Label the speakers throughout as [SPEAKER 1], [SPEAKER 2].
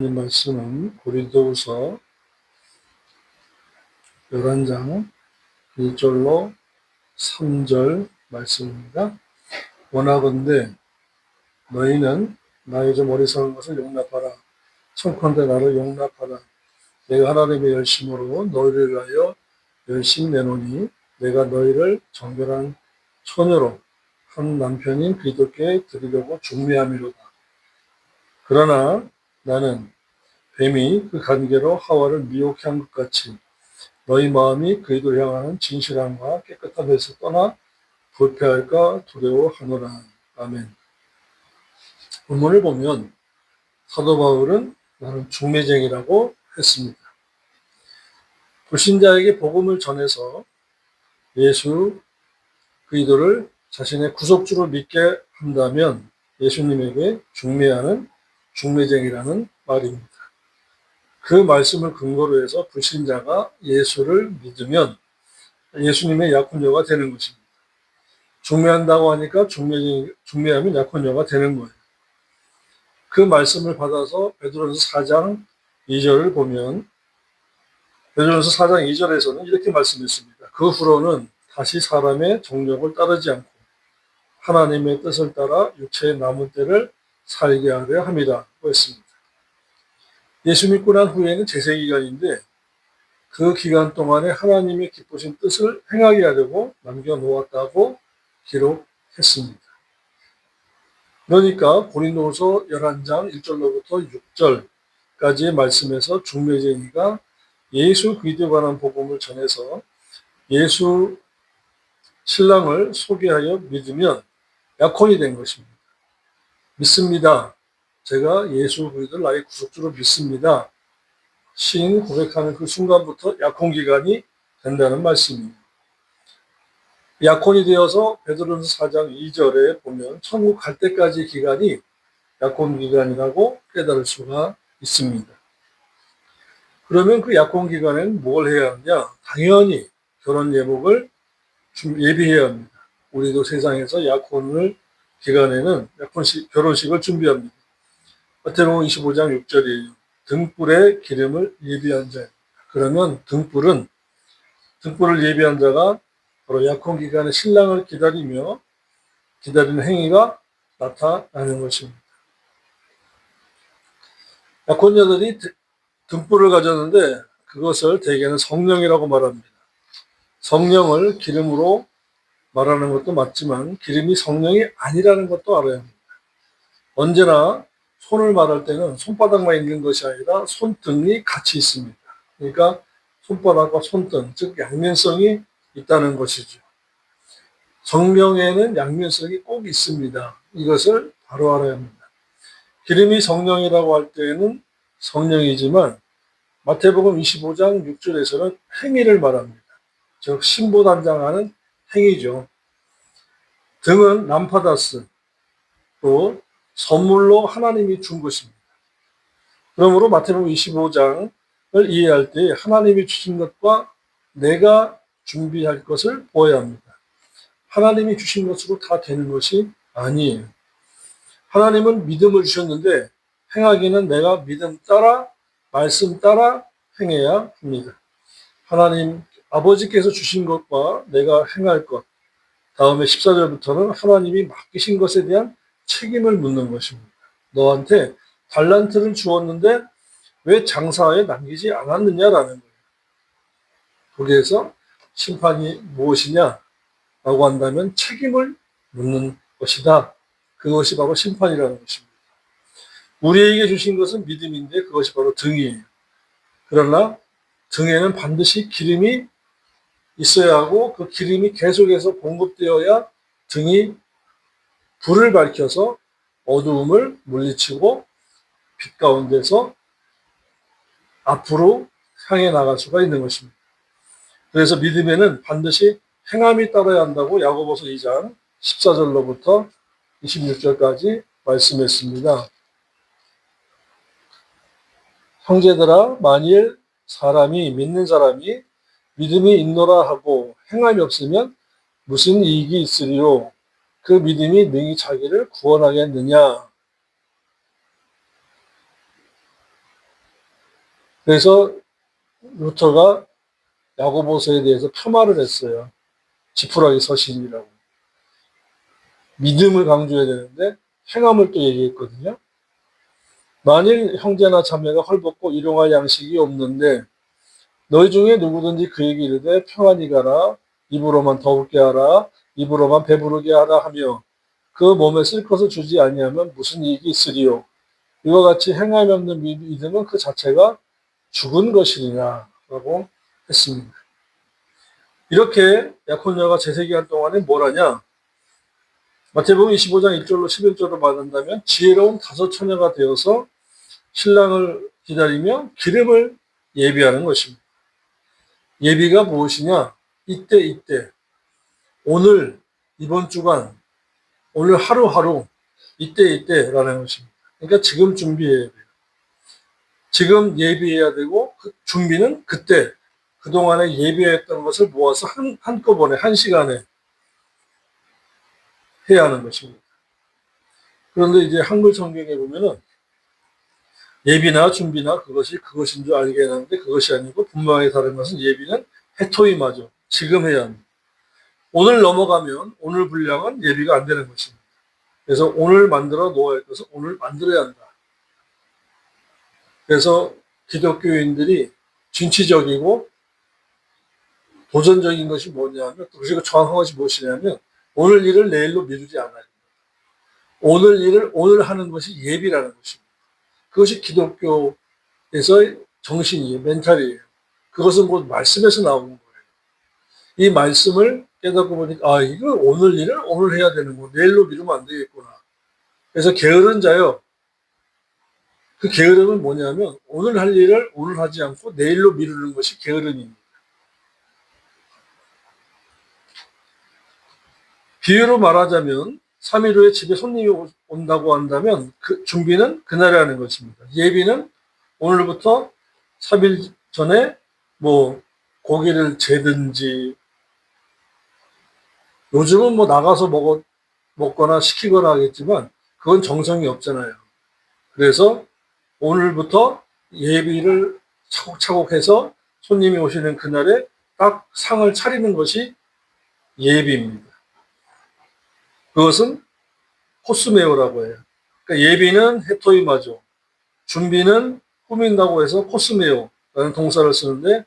[SPEAKER 1] 이 말씀은 고린도후서 11장 1절로 3절 말씀입니다. 원하건대 너희는 나의 좀 어리석은 것을 용납하라. 청컨대 나를 용납하라. 내가 하나님의 열심으로 너희를 위하여 열심 내노니 내가 너희를 정결한 처녀로 한 남편인 그리스도께 드리려고 중매함이로다. 그러나 나는 뱀이 그 관계로 하와를 미혹해 한 것 같이 너희 마음이 그리스도를 향하는 진실함과 깨끗함에서 떠나 불패할까 두려워하노라. 아멘. 본문을 보면 사도 바울은 나는 중매쟁이라고 했습니다. 불신자에게 복음을 전해서 예수 그리스도를 자신의 구속주로 믿게 한다면 예수님에게 중매하는 중매쟁이라는 말입니다. 그 말씀을 근거로 해서 불신자가 예수를 믿으면 예수님의 약혼녀가 되는 것입니다. 중매한다고 하니까 중매하면 약혼녀가 되는 거예요. 그 말씀을 받아서 베드로전서 4장 2절을 보면 베드로전서 4장 2절에서는 이렇게 말씀했습니다. 그 후로는 다시 사람의 정욕을 따르지 않고 하나님의 뜻을 따라 육체의 남은 때를 살게 하려 함이라고 했습니다. 예수 믿고 난 후에는 제세기간인데 그 기간 동안에 하나님의 기쁘신 뜻을 행하게 하려고 남겨놓았다고 기록했습니다. 그러니까 고린도후서 11장 1절로부터 6절까지의 말씀에서 중매쟁이가 예수 그리스도에 관한 복음을 전해서 예수 신랑을 소개하여 믿으면 약혼이 된 것입니다. 믿습니다. 제가 예수 그리스도를 나의 구속주로 믿습니다. 시인 고백하는 그 순간부터 약혼 기간이 된다는 말씀입니다. 약혼이 되어서 베드로전서 4장 2절에 보면 천국 갈 때까지 기간이 약혼 기간이라고 깨달을 수가 있습니다. 그러면 그 약혼 기간에는 뭘 해야 하느냐? 당연히 결혼 예복을 예비해야 합니다. 우리도 세상에서 약혼을 기간에는 결혼식을 준비합니다. 마태복음 25장 6절이에요. 등불에 기름을 예비한 자. 그러면 등불을 예비한 자가 바로 약혼 기간에 신랑을 기다리는 행위가 나타나는 것입니다. 약혼녀들이 등불을 가졌는데 그것을 대개는 성령이라고 말합니다. 성령을 기름으로 말하는 것도 맞지만 기름이 성령이 아니라는 것도 알아야 합니다. 언제나 손을 말할 때는 손바닥만 있는 것이 아니라 손등이 같이 있습니다. 그러니까 손바닥과 손등, 즉 양면성이 있다는 것이죠. 성령에는 양면성이 꼭 있습니다. 이것을 바로 알아야 합니다. 기름이 성령이라고 할 때에는 성령이지만 마태복음 25장 6절에서는 행위를 말합니다. 즉 신부단장하는 행위죠. 등은 람파다스, 또 선물로 하나님이 준 것입니다. 그러므로 마태복음 25장을 이해할 때 하나님이 주신 것과 내가 준비할 것을 보아야 합니다. 하나님이 주신 것으로 다 되는 것이 아니에요. 하나님은 믿음을 주셨는데 행하기는 내가 믿음 따라 말씀 따라 행해야 합니다. 하나님 아버지께서 주신 것과 내가 행할 것, 다음에 14절부터는 하나님이 맡기신 것에 대한 책임을 묻는 것입니다. 너한테 달란트를 주었는데 왜 장사에 남기지 않았느냐라는 거예요. 거기에서 심판이 무엇이냐? 라고 한다면 책임을 묻는 것이다. 그것이 바로 심판이라는 것입니다. 우리에게 주신 것은 믿음인데 그것이 바로 등이에요. 그러나 등에는 반드시 기름이 있어야 하고 그 기름이 계속해서 공급되어야 등이 불을 밝혀서 어두움을 물리치고 빛 가운데서 앞으로 향해 나갈 수가 있는 것입니다. 그래서 믿음에는 반드시 행함이 따라야 한다고 야고보서 2장 14절로부터 26절까지 말씀했습니다. 형제들아, 만일 믿는 사람이 믿음이 있노라 하고 행함이 없으면 무슨 이익이 있으리요? 그 믿음이 능히 자기를 구원하겠느냐? 그래서 루터가 야고보서에 대해서 폄하를 했어요. 지푸라기 서신이라고. 믿음을 강조해야 되는데 행함을 또 얘기했거든요. 만일 형제나 자매가 헐벗고 일용할 양식이 없는데 너희 중에 누구든지 그에게 이르되 평안히 가라, 입으로만 더럽게 하라, 입으로만 배부르게 하라 하며 그 몸에 쓸 것을 주지 아니하면 무슨 이익이 있으리요. 이와 같이 행함이 없는 믿음은 그 자체가 죽은 것이니라 라고 했습니다. 이렇게 약혼녀가 제세기간 동안에 뭘 하냐? 마태복음 25장 1절로 11절로 말한다면 지혜로운 다섯 처녀가 되어서 신랑을 기다리며 기름을 예비하는 것입니다. 예비가 무엇이냐? 이때, 오늘, 이번 주간, 오늘 하루하루, 이때라는 것입니다. 그러니까 지금 준비해야 돼요. 지금 예비해야 되고, 그 준비는 그때, 그동안에 예비했던 것을 모아서 한꺼번에, 한 시간에 해야 하는 것입니다. 그런데 이제 한글 성경에 보면은 예비나 준비나 그것인 줄 알게 하는데 그것이 아니고 분명하게 다른 것은 예비는 헤토이마죠. 지금 해야 합니다. 오늘 넘어가면 오늘 분량은 예비가 안 되는 것입니다. 그래서 오늘 만들어 놓아야 할 것은 오늘 만들어야 한다. 그래서 기독교인들이 진취적이고 도전적인 것이 뭐냐면 그리고 정확한 것이 무엇이냐면 오늘 일을 내일로 미루지 않아요. 오늘 일을 오늘 하는 것이 예비라는 것입니다. 그것이 기독교에서의 정신이에요. 멘탈이에요. 그것은 곧 말씀에서 나오는 거예요. 이 말씀을 깨닫고 보니까 이거 오늘 일을 오늘 해야 되는 거 내일로 미루면 안 되겠구나. 그래서 게으른 자요. 그 게으름은 뭐냐면 오늘 할 일을 오늘 하지 않고 내일로 미루는 것이 게으름입니다. 비유로 말하자면 3일 후에 집에 손님이 온다고 한다면 그 준비는 그날에 하는 것입니다. 예비는 오늘부터 3일 전에 뭐 고기를 재든지 요즘은 뭐 나가서 먹거나 시키거나 하겠지만 그건 정성이 없잖아요. 그래서 오늘부터 예비를 차곡차곡 해서 손님이 오시는 그날에 딱 상을 차리는 것이 예비입니다. 그것은 코스메오라고 해요. 그러니까 예비는 헤토이마죠. 준비는 꾸민다고 해서 코스메오라는 동사를 쓰는데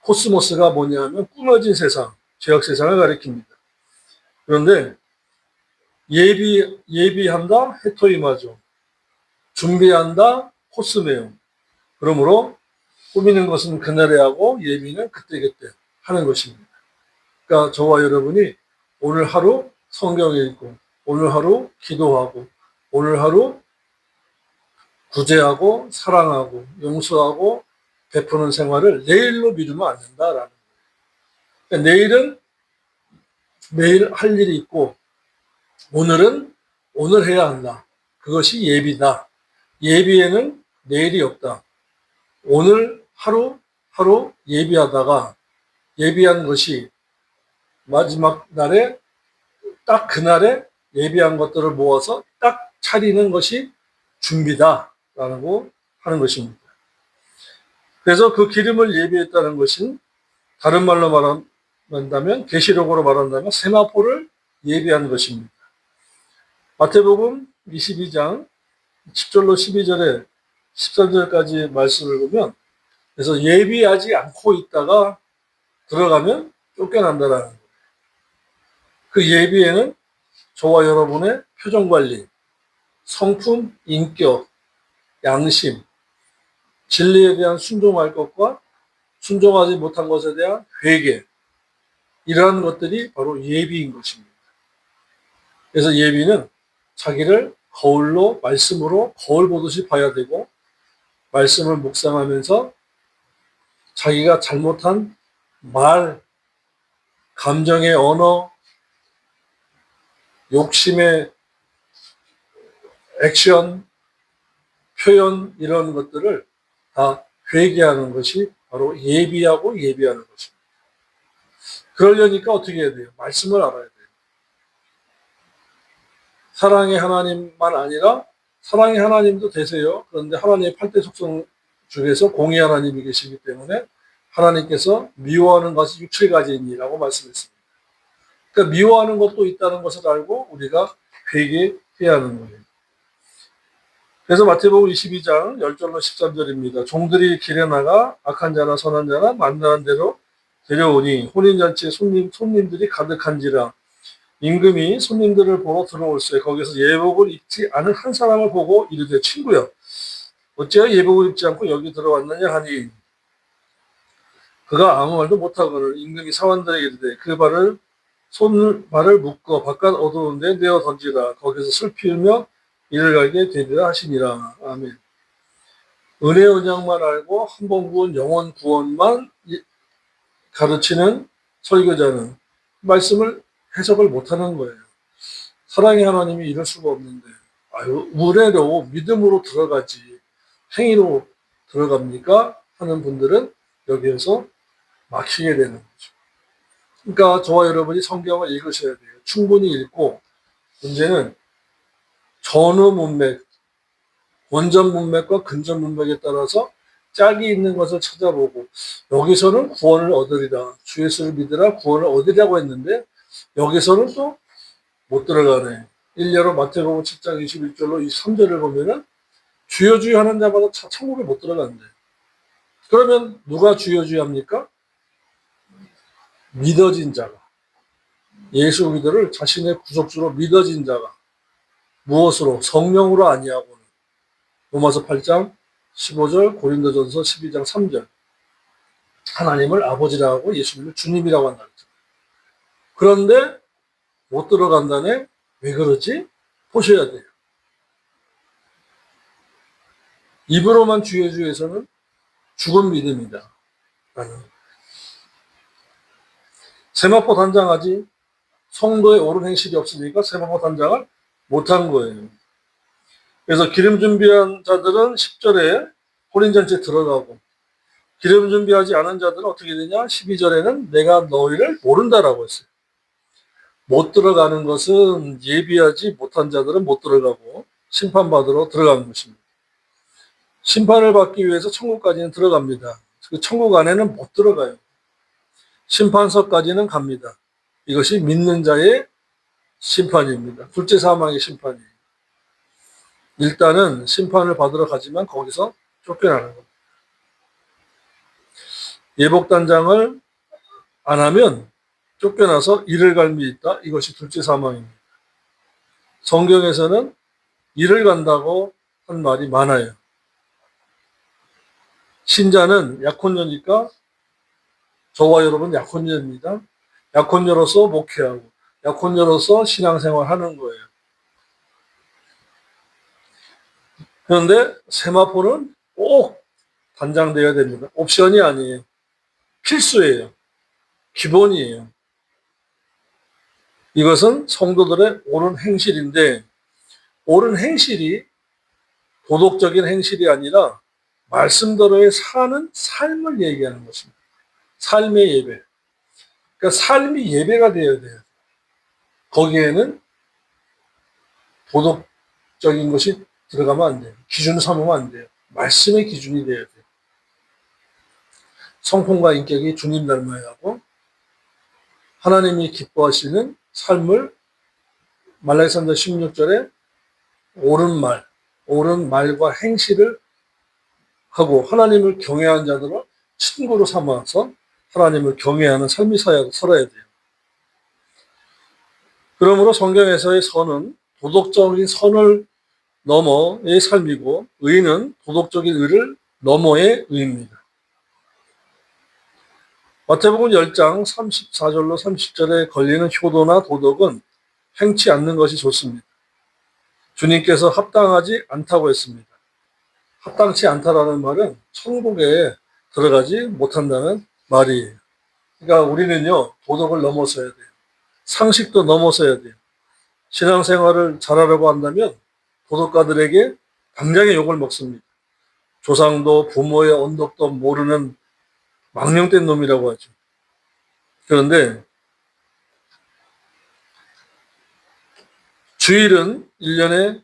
[SPEAKER 1] 코스모스가 뭐냐면 꾸며진 세상, 죄악 세상을 가리킵니다. 그런데 예비한다 헤토이마죠. 준비한다 코스메오. 그러므로 꾸미는 것은 그날에 하고 예비는 그때그때 하는 것입니다. 그러니까 저와 여러분이 오늘 하루 성경 읽고 오늘 하루 기도하고 오늘 하루 구제하고 사랑하고 용서하고 베푸는 생활을 내일로 미루면 안 된다라는 거예요. 그러니까 내일은 매일 할 일이 있고 오늘은 오늘 해야 한다. 그것이 예비다. 예비에는 내일이 없다. 오늘 하루 예비하다가 예비한 것이 마지막 날에 딱 그날에 예비한 것들을 모아서 딱 차리는 것이 준비다라고 하는 것입니다. 그래서 그 기름을 예비했다는 것은 다른 말로 말한다면 계시록으로 말한다면 세마포를 예비한 것입니다. 마태복음 22장 10절로 12절에 13절까지 말씀을 보면 그래서 예비하지 않고 있다가 들어가면 쫓겨난다라는 거예요. 그 예비에는 저와 여러분의 표정관리, 성품, 인격, 양심, 진리에 대한 순종할 것과 순종하지 못한 것에 대한 회개, 이러한 것들이 바로 예비인 것입니다. 그래서 예비는 자기를 거울로, 말씀으로 거울 보듯이 봐야 되고 말씀을 묵상하면서 자기가 잘못한 말, 감정의 언어, 욕심의 액션, 표현 이런 것들을 다 회개하는 것이 바로 예비하고 예비하는 것입니다. 그러려니까 어떻게 해야 돼요? 말씀을 알아야 돼요. 사랑의 하나님만 아니라 사랑의 하나님도 되세요. 그런데 하나님의 8대 속성 중에서 공의 하나님이 계시기 때문에 하나님께서 미워하는 것이 육체가지이니라고 말씀했습니다. 그러니까 미워하는 것도 있다는 것을 알고 우리가 회개해야 하는 거예요. 그래서 마태복음 22장 10절로 13절입니다. 종들이 길에 나가 악한 자나 선한 자나 만나는 대로 데려오니 혼인잔치에 손님들이 가득한지라. 임금이 손님들을 보러 들어올세. 거기서 예복을 입지 않은 한 사람을 보고 이르되 친구여 어찌하여 예복을 입지 않고 여기 들어왔느냐 하니 그가 아무 말도 못하거늘 임금이 사원들에게 이르되 그 손발을 묶어 바깥 어두운 데 내어 던지라. 거기서 슬피우며 이를 갈게 되리라 하시니라. 아멘. 은혜 언약만 알고 한 번 구원 영원 구원만 가르치는 설교자는 말씀을 해석을 못하는 거예요. 사랑의 하나님이 이럴 수가 없는데 은혜로 믿음으로 들어가지 행위로 들어갑니까? 하는 분들은 여기에서 막히게 되는 거죠. 그러니까 저와 여러분이 성경을 읽으셔야 돼요. 충분히 읽고 문제는 전후 문맥, 원전 문맥과 근전 문맥에 따라서 짝이 있는 것을 찾아보고 여기서는 구원을 얻으리라. 주 예수를 믿으라 구원을 얻으리라고 했는데 여기서는 또 못 들어가네. 일례로 마태복음 7장 21절로 23절을 보면은 주여 주여 하는 자마다 천국에 못 들어간대. 그러면 누가 주여 주여 합니까? 믿어진 자가. 예수 그리스도를 자신의 구속주로 믿어진 자가. 무엇으로? 성령으로 아니하고는. 로마서 8장 15절, 고린도전서 12장 3절. 하나님을 아버지라고 하고 예수님을 주님이라고 한다. 그런데 못 들어간다네? 왜 그러지? 보셔야 돼요. 입으로만 주여 주여에서는 죽은 믿음이다. 세마포 단장하지 성도의 옳은 행실이 없으니까 세마포 단장을 못한 거예요. 그래서 기름 준비한 자들은 10절에 혼인잔치에 들어가고 기름 준비하지 않은 자들은 어떻게 되냐? 12절에는 내가 너희를 모른다라고 했어요. 못 들어가는 것은 예비하지 못한 자들은 못 들어가고 심판받으러 들어가는 것입니다. 심판을 받기 위해서 천국까지는 들어갑니다. 그 천국 안에는 못 들어가요. 심판서까지는 갑니다. 이것이 믿는 자의 심판입니다. 둘째 사망의 심판이에요. 일단은 심판을 받으러 가지만 거기서 쫓겨나는 겁니다. 예복단장을 안 하면 쫓겨나서 이를 갈미 있다. 이것이 둘째 사망입니다. 성경에서는 이를 간다고 한 말이 많아요. 신자는 약혼녀니까 저와 여러분 약혼녀입니다. 약혼녀로서 목회하고 약혼녀로서 신앙생활 하는 거예요. 그런데 세마포는 꼭 단장되어야 됩니다. 옵션이 아니에요. 필수예요. 기본이에요. 이것은 성도들의 옳은 행실인데 옳은 행실이 도덕적인 행실이 아니라 말씀대로의 사는 삶을 얘기하는 것입니다. 삶의 예배. 그러니까 삶이 예배가 되어야 돼요. 거기에는 도덕적인 것이 들어가면 안 돼요. 기준을 삼으면 안 돼요. 말씀의 기준이 되어야 돼요. 성품과 인격이 주님 닮아야 하고 하나님이 기뻐하시는 삶을 말라기서 16절에 옳은 말과 행실을 하고 하나님을 경외하는 자들을 친구로 삼아서 하나님을 경외하는 삶이 살아야 돼요. 그러므로 성경에서의 선은 도덕적인 선을 넘어의 삶이고 의는 도덕적인 의를 넘어의 의입니다. 마태복음 10장 34절로 30절에 걸리는 효도나 도덕은 행치 않는 것이 좋습니다. 주님께서 합당하지 않다고 했습니다. 합당치 않다라는 말은 천국에 들어가지 못한다는 말이에요. 그러니까 우리는요, 도덕을 넘어서야 돼요. 상식도 넘어서야 돼요. 신앙생활을 잘하려고 한다면 도덕가들에게 당장에 욕을 먹습니다. 조상도 부모의 언덕도 모르는 망령된 놈이라고 하죠. 그런데 주일은 1년에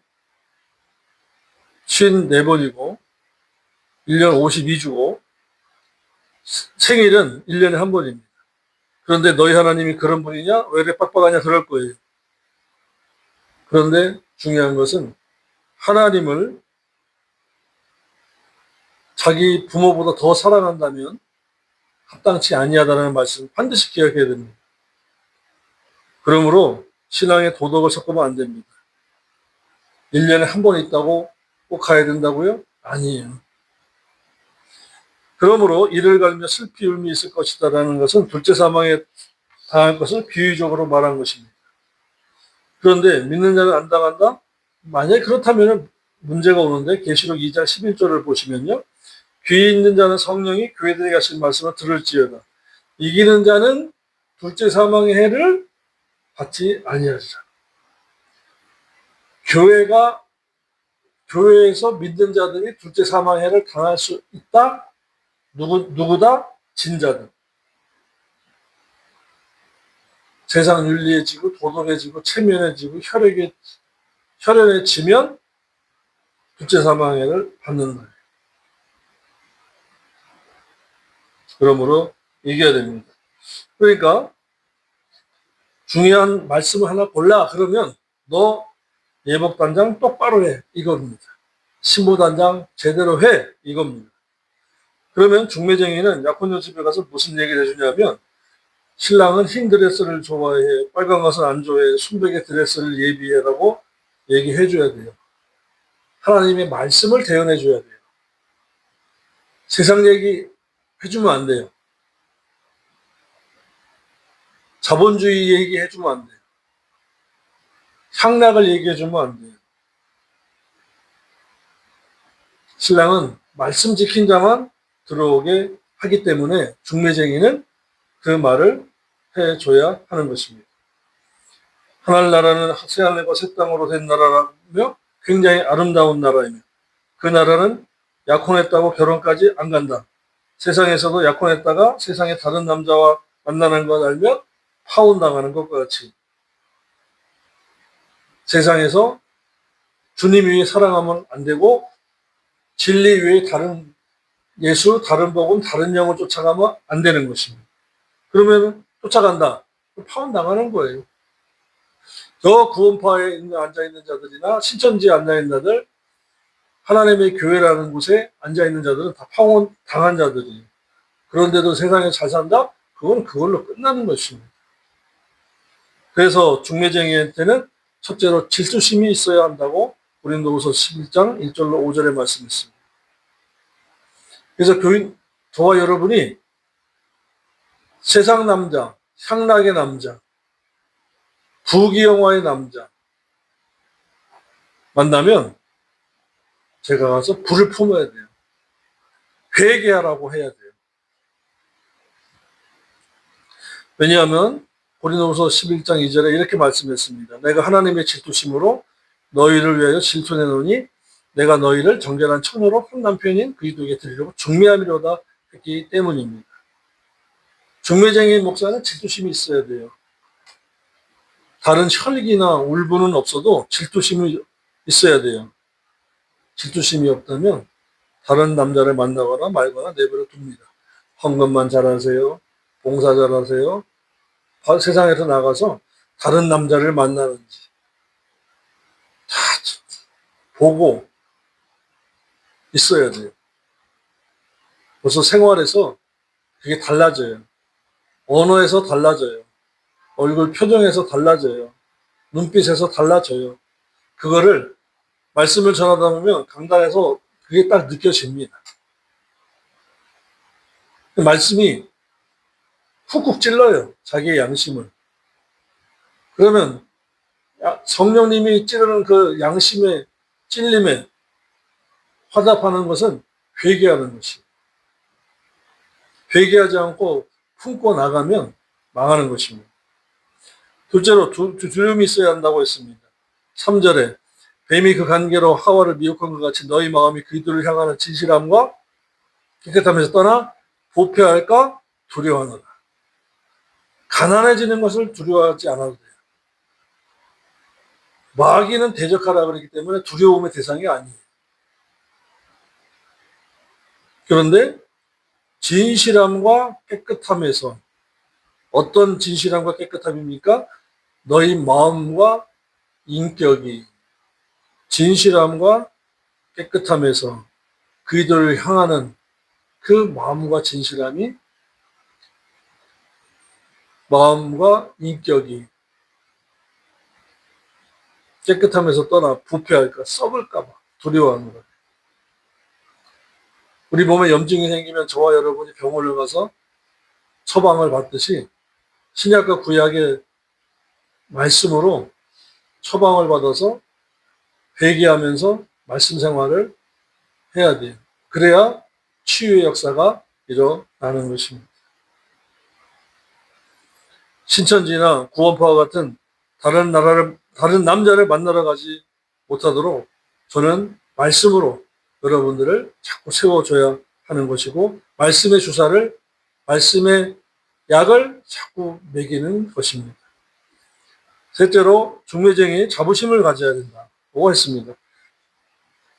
[SPEAKER 1] 54번이고 1년 52주고 생일은 1년에 한 번입니다. 그런데 너희 하나님이 그런 분이냐? 왜 이렇게 빡빡하냐? 그럴 거예요. 그런데 중요한 것은 하나님을 자기 부모보다 더 사랑한다면 합당치 아니하다는 말씀을 반드시 기억해야 됩니다. 그러므로 신앙의 도덕을 섞으면 안 됩니다. 1년에 한 번 있다고 꼭 가야 된다고요? 아니에요. 그러므로 이를 갈며 슬피 울미 있을 것이다라는 것은 둘째 사망에 당할 것을 비유적으로 말한 것입니다. 그런데 믿는 자는 안 당한다? 만약에 그렇다면 문제가 오는데 계시록 2장 11절을 보시면요. 귀 있는 자는 성령이 교회들에게 하신 말씀을 들을지어다. 이기는 자는 둘째 사망의 해를 받지 아니하리라. 교회에서 믿는 자들이 둘째 사망의 해를 당할 수 있다? 누구다? 진자들. 세상 윤리해지고 도덕해지고 체면해지고 혈연해지면 둘째 사망의 해를 받는 거예요. 그러므로 이겨야 됩니다. 그러니까 중요한 말씀을 하나 골라 그러면 너 예복단장 똑바로 해 이겁니다. 신부단장 제대로 해 이겁니다. 그러면 중매쟁이는 약혼녀 집에 가서 무슨 얘기를 해주냐면 신랑은 흰 드레스를 좋아해 빨간 것은 안 좋아해 순백의 드레스를 예비해라고 얘기해줘야 돼요. 하나님의 말씀을 대언해줘야 돼요. 세상 얘기 해주면 안 돼요. 자본주의 얘기해주면 안 돼요. 향락을 얘기해주면 안 돼요. 신랑은 말씀 지킨 자만 들어오게 하기 때문에 중매쟁이는 그 말을 해줘야 하는 것입니다. 하늘나라는 새하늘과 새 땅으로 된 나라라며 굉장히 아름다운 나라이며 그 나라는 약혼했다고 결혼까지 안 간다. 세상에서도 약혼했다가 세상에 다른 남자와 만나는 것 알면 파혼당하는 것과 같이 세상에서 주님 위에 사랑하면 안 되고 진리 위에 다른 예수, 다른 복음, 다른 영을 쫓아가면 안 되는 것입니다. 그러면 쫓아간다. 파혼당하는 거예요. 저 구원파에 앉아있는 자들이나 신천지에 앉아있는 자들, 하나님의 교회라는 곳에 앉아있는 자들은 다 파혼당한 자들이에요. 그런데도 세상에 잘 산다? 그건 그걸로 끝나는 것입니다. 그래서 중매쟁이한테는 첫째로 질투심이 있어야 한다고 고린도후서 11장 1절로 5절에 말씀했습니다. 그래서 저와 여러분이 세상 남자, 향락의 남자, 부귀영화의 남자 만나면 제가 가서 불을 품어야 돼요. 회개하라고 해야 돼요. 왜냐하면 고린도후서 11장 2절에 이렇게 말씀했습니다. 내가 하나님의 질투심으로 너희를 위하여 질투내노니 내가 너희를 정결한 처녀로 한 남편인 그리스도에게 드리려고 중매함이로다 했기 때문입니다. 중매쟁이 목사는 질투심이 있어야 돼요. 다른 혈기나 울분은 없어도 질투심이 있어야 돼요. 질투심이 없다면 다른 남자를 만나거나 말거나 내버려 둡니다. 헌금만 잘하세요. 봉사 잘하세요. 세상에서 나가서 다른 남자를 만나는지 다 보고 있어야 돼요. 벌써 생활에서 그게 달라져요. 언어에서 달라져요. 얼굴 표정에서 달라져요. 눈빛에서 달라져요. 그거를 말씀을 전하다 보면 강단에서 그게 딱 느껴집니다. 말씀이 훅훅 찔러요. 자기의 양심을. 그러면 성령님이 찌르는 그 양심의 찔림에 화답하는 것은 회개하는 것이에요. 회개하지 않고 품고 나가면 망하는 것입니다. 둘째로 두려움이 있어야 한다고 했습니다. 3절에 뱀이 그 관계로 하와를 미혹한 것 같이 너희 마음이 그리스도를 향하는 진실함과 깨끗함에서 떠나 부패할까 두려워하노라. 가난해지는 것을 두려워하지 않아도 돼요. 마귀는 대적하라 그러기 때문에 두려움의 대상이 아니에요. 그런데 진실함과 깨끗함에서, 어떤 진실함과 깨끗함입니까? 너희 마음과 인격이 진실함과 깨끗함에서 그들을 향하는 그 마음과 진실함이, 마음과 인격이 깨끗함에서 떠나 부패할까, 썩을까봐 두려워하는 거예요. 우리 몸에 염증이 생기면 저와 여러분이 병원을 가서 처방을 받듯이 신약과 구약의 말씀으로 처방을 받아서 회개하면서 말씀 생활을 해야 돼요. 그래야 치유의 역사가 일어나는 것입니다. 신천지나 구원파와 같은 다른 남자를 만나러 가지 못하도록 저는 말씀으로 여러분들을 자꾸 세워줘야 하는 것이고, 말씀의 약을 자꾸 먹이는 것입니다. 셋째로, 중매쟁이 자부심을 가져야 된다고 했습니다.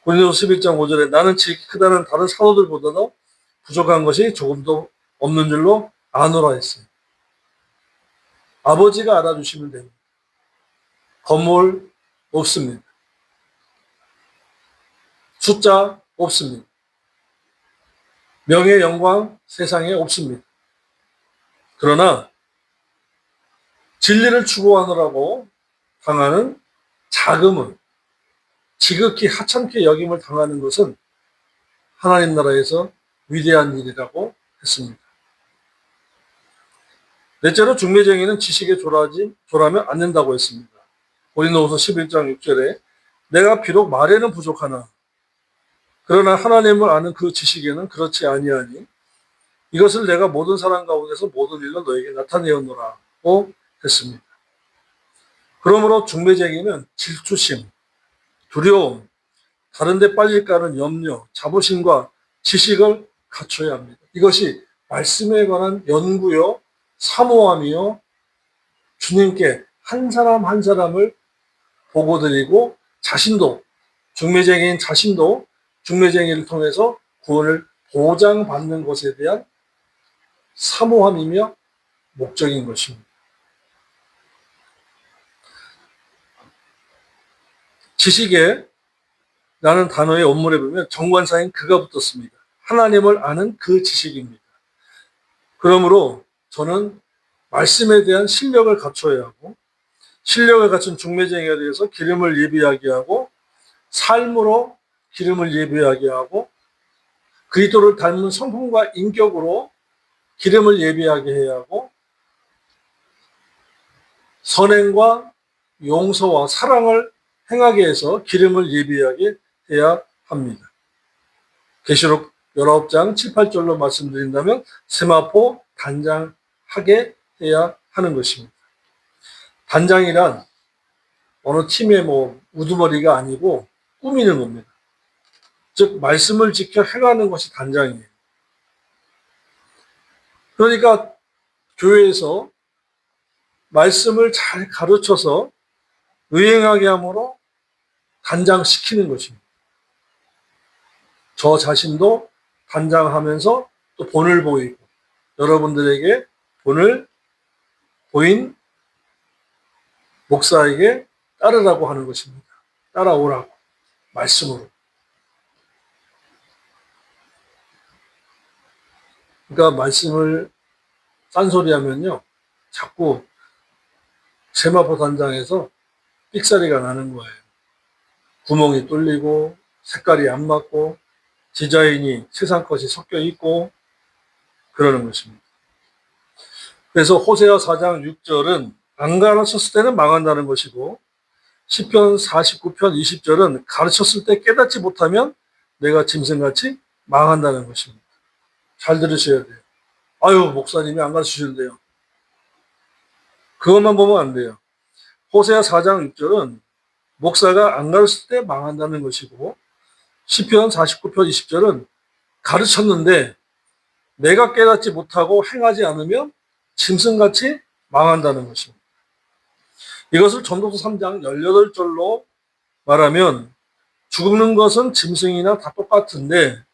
[SPEAKER 1] 고린도서 11장 5절에 나는 지극히 크다는 다른 사도들보다도 부족한 것이 조금도 없는 줄로 아노라 했어요. 아버지가 알아주시면 됩니다. 건물 없습니다. 숫자 없습니다. 명예, 영광 세상에 없습니다. 그러나 진리를 추구하느라고 당하는 자금은, 지극히 하찮게 여김을 당하는 것은 하나님 나라에서 위대한 일이라고 했습니다. 넷째로, 중매쟁이는 지식에 졸하면 안 된다고 했습니다. 고린도후서 11장 6절에 내가 비록 말에는 부족하나 그러나 하나님을 아는 그 지식에는 그렇지 아니하니 이것을 내가 모든 사람 가운데서 모든 일로 너에게 나타내었노라고 했습니다. 그러므로 중매쟁이는 질투심, 두려움, 다른 데 빠질까 하는 염려, 자부심과 지식을 갖춰야 합니다. 이것이 말씀에 관한 연구요, 사모함이요, 주님께 한 사람 한 사람을 보고드리고 자신도, 중매쟁이인 자신도 중매쟁이를 통해서 구원을 보장받는 것에 대한 사모함이며 목적인 것입니다. 지식에 라는 단어의 원문에 보면 정관사인 그가 붙었습니다. 하나님을 아는 그 지식입니다. 그러므로 저는 말씀에 대한 실력을 갖춰야 하고, 실력을 갖춘 중매쟁이에 대해서 기름을 예비하게 하고, 삶으로 기름을 예비하게 하고, 그리스도를 닮은 성품과 인격으로 기름을 예비하게 해야 하고, 선행과 용서와 사랑을 행하게 해서 기름을 예비하게 해야 합니다. 계시록 19장 7, 8절로 말씀드린다면 세마포 단장하게 해야 하는 것입니다. 단장이란 어느 팀의 우두머리가 아니고 꾸미는 겁니다. 즉 말씀을 지켜 행하는 것이 단장이에요. 그러니까 교회에서 말씀을 잘 가르쳐서 의행하게 함으로 단장시키는 것입니다. 저 자신도 단장하면서 또 본을 보이고 여러분들에게 본을 보인 목사에게 따르라고 하는 것입니다. 따라오라고, 말씀으로. 그러니까 말씀을 딴소리 하면요, 자꾸 세마포 단장에서 삑사리가 나는 거예요. 구멍이 뚫리고 색깔이 안 맞고 디자인이 세상 것이 섞여 있고 그러는 것입니다. 그래서 호세아 4장 6절은 안 가르쳤을 때는 망한다는 것이고, 시편 49편 20절은 가르쳤을 때 깨닫지 못하면 내가 짐승같이 망한다는 것입니다. 잘 들으셔야 돼요. 아유, 목사님이 안 가르치시는데요. 그것만 보면 안 돼요. 호세아 4장 6절은 목사가 안 가르쳤을 때 망한다는 것이고, 시편 49편 20절은 가르쳤는데 내가 깨닫지 못하고 행하지 않으면 짐승같이 망한다는 것입니다. 이것을 전도서 3장 18절로 말하면 죽는 것은 짐승이나 다 똑같은데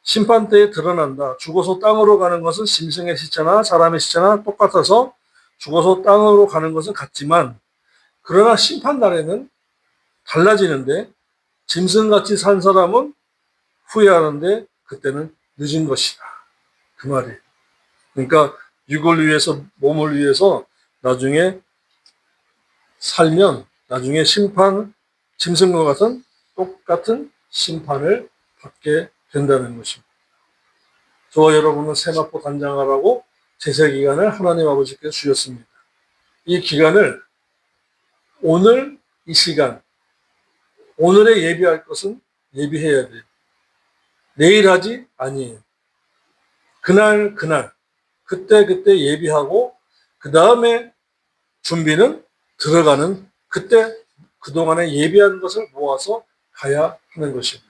[SPEAKER 1] 심판 때에 드러난다. 죽어서 땅으로 가는 것은 짐승의 시체나 사람의 시체나 똑같아서 죽어서 땅으로 가는 것은 같지만, 그러나 심판 날에는 달라지는데, 짐승같이 산 사람은 후회하는데 그때는 늦은 것이다. 그 말이. 그러니까 육을 위해서, 몸을 위해서 나중에 살면 나중에 짐승과 같은 똑같은 심판을 받게 된다는 것입니다. 저와 여러분은 세마포 단장하라고 제사기간을 하나님 아버지께서 주셨습니다. 이 기간을 오늘 이 시간, 오늘에 예비할 것은 예비해야 돼요. 내일 하지 아니에요. 그날 그때 예비하고 그 다음에 준비는 들어가는, 그때 그동안에 예비한 것을 모아서 가야 하는 것입니다.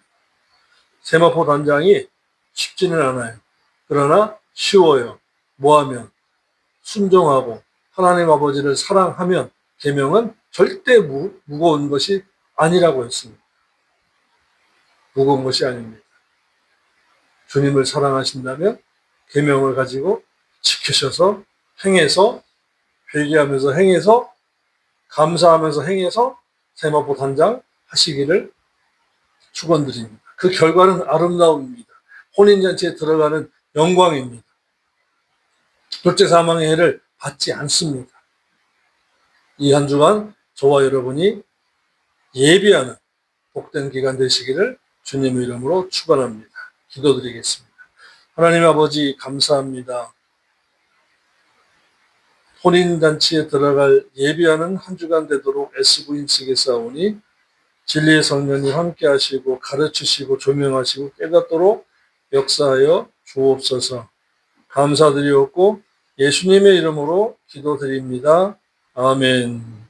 [SPEAKER 1] 세마포 단장이 쉽지는 않아요. 그러나 쉬워요. 뭐하면? 순종하고 하나님 아버지를 사랑하면 계명은 절대 무거운 것이 아니라고 했습니다. 무거운 것이 아닙니다. 주님을 사랑하신다면 계명을 가지고 지키셔서 행해서, 회개하면서 행해서, 감사하면서 행해서 세마포 단장 하시기를 축원드립니다. 그 결과는 아름다움입니다. 혼인잔치에 들어가는 영광입니다. 둘째 사망의 해를 받지 않습니다. 이 한 주간 저와 여러분이 예비하는 복된 기간 되시기를 주님의 이름으로 축원합니다. 기도드리겠습니다. 하나님 아버지 감사합니다. 혼인잔치에 들어갈 예비하는 한 주간 되도록 애쓰고 힘쓰겠사오니 진리의 성령님 함께 하시고 가르치시고 조명하시고 깨닫도록 역사하여 주옵소서. 감사드리옵고 예수님의 이름으로 기도드립니다. 아멘.